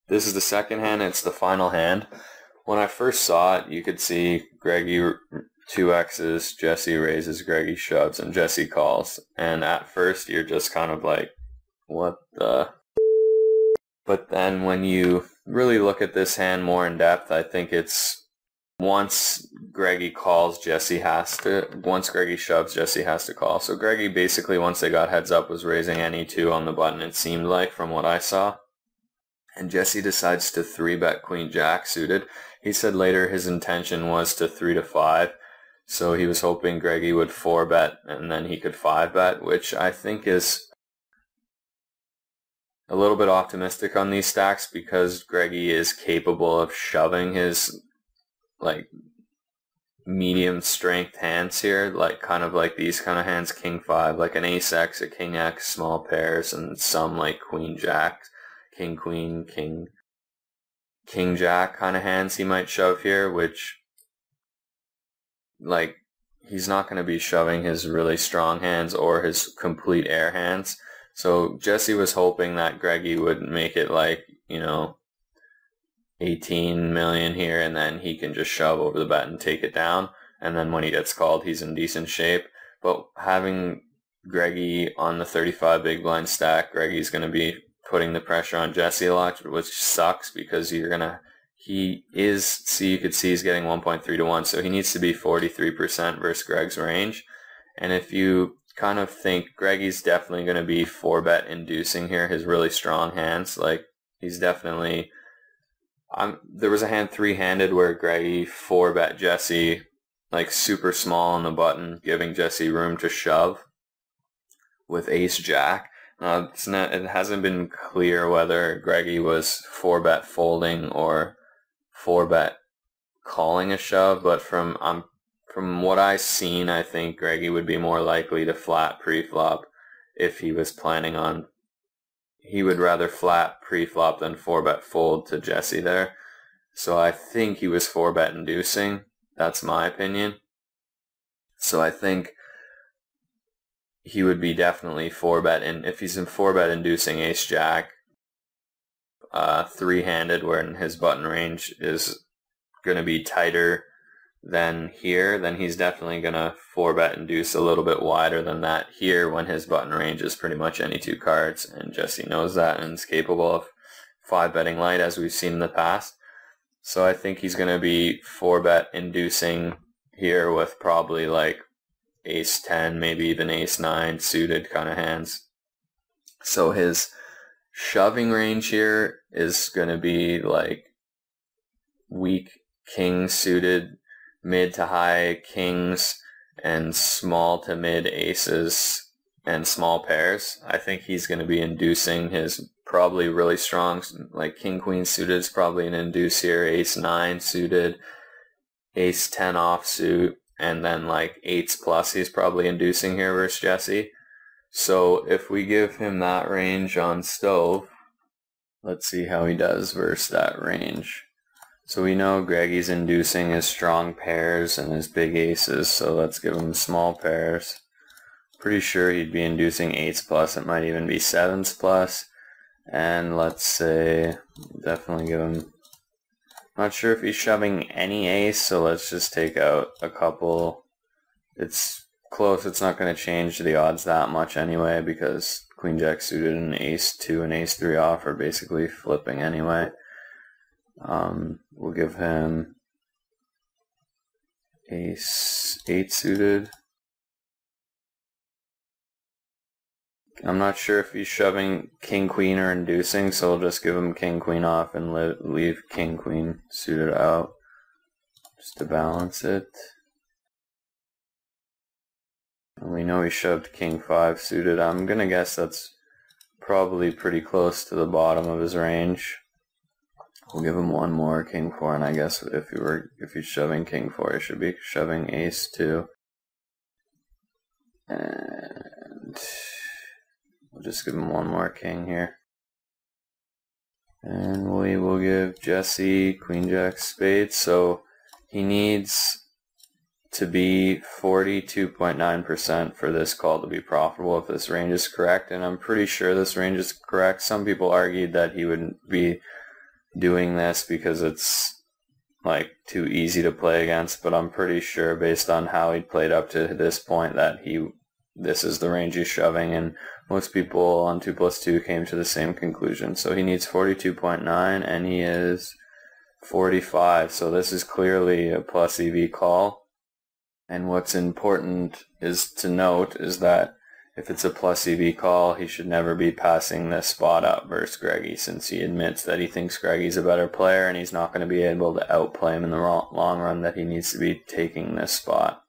This is the second hand. It's the final hand. When I first saw it, you could see Greggy 2X's, Jesse raises, Greggy shoves, and Jesse calls. And at first, you're just kind of like, what the... But then when you really look at this hand more in depth, I think it's once Greggy calls, once Greggy shoves, Jesse has to call. So Greggy basically, once they got heads up, was raising any 2 on the button, it seemed like, from what I saw. And Jesse decides to 3-bet Queen Jack suited. He said later his intention was to 3 to 5. So he was hoping Greggy would 4-bet and then he could 5-bet, which I think is a little bit optimistic on these stacks because Greggy is capable of shoving his like medium strength hands here, like kind of like these kind of hands, King 5, like an Ace X, a King X, small pairs, and some like Queen Jack, King Queen, King Jack kind of hands he might shove here, which like he's not going to be shoving his really strong hands or his complete air hands. So Jesse was hoping that Greggy would make it like, you know, 18 million here and then he can just shove over the bet and take it down. And then when he gets called, he's in decent shape. But having Greggy on the 35 big blind stack, Greggy's going to be putting the pressure on Jesse a lot, which sucks because you could see he's getting 1.3 to 1. So he needs to be 43% versus Greg's range. And if you kind of think Greggy's definitely going to be 4-bet inducing here, his really strong hands, like he's definitely... there was a hand 3-handed where Greggy 4-bet Jesse like super small on the button, giving Jesse room to shove with Ace Jack. It hasn't been clear whether Greggy was 4-bet folding or 4-bet calling a shove, but from what I've seen, I think Greggy would be more likely to flat pre-flop if he was planning on... He would rather flat pre-flop than 4-bet fold to Jesse there. So I think he was 4-bet inducing. That's my opinion. So I think he would be definitely 4-bet, and if he's in 4-bet inducing Ace Jack, 3-handed, where his button range is going to be tighter than here, then he's definitely going to 4-bet induce a little bit wider than that here when his button range is pretty much any 2 cards, and Jesse knows that and is capable of 5-betting light as we've seen in the past. So I think he's going to be 4-bet inducing here with probably like Ace 10, maybe even Ace 9 suited kind of hands. So his shoving range here is going to be like weak King suited, mid to high Kings, and small to mid Aces and small pairs. I think he's going to be inducing his probably really strong, like King Queen suited is probably an induce here, Ace 9 suited, Ace 10 offsuit, and then like 8s plus he's probably inducing here versus Jesse. So if we give him that range on Stove, let's see how he does versus that range. So we know Greggy's inducing his strong pairs and his big aces, so let's give him small pairs. Pretty sure he'd be inducing 8s plus, it might even be 7s plus. And let's say, definitely give him, not sure if he's shoving any ace, so let's just take out a couple. It's close, it's not going to change the odds that much anyway, because Queen Jack suited and Ace 2 and Ace 3 off are basically flipping anyway. We'll give him Ace 8 suited. I'm not sure if he's shoving King Queen or inducing, so we'll just give him King Queen off and leave King Queen suited out just to balance it. And we know he shoved King 5 suited. I'm gonna guess that's probably pretty close to the bottom of his range. We'll give him one more King 4, and I guess if he's shoving King 4, he should be shoving Ace 2. And we'll just give him one more King here. And we will give Jesse Queen Jack Spades, so he needs to be 42.9% for this call to be profitable if this range is correct, and I'm pretty sure this range is correct. Some people argued that he would be doing this because it's like too easy to play against, but I'm pretty sure based on how he played up to this point that this is the range he's shoving, and most people on 2+2 came to the same conclusion. So he needs 42.9 and he is 45, so this is clearly a plus EV call. And what's important is to note is that if it's a plus EV call, he should never be passing this spot up versus Greggy, since he admits that he thinks Greggy's a better player and he's not going to be able to outplay him in the long run, that he needs to be taking this spot.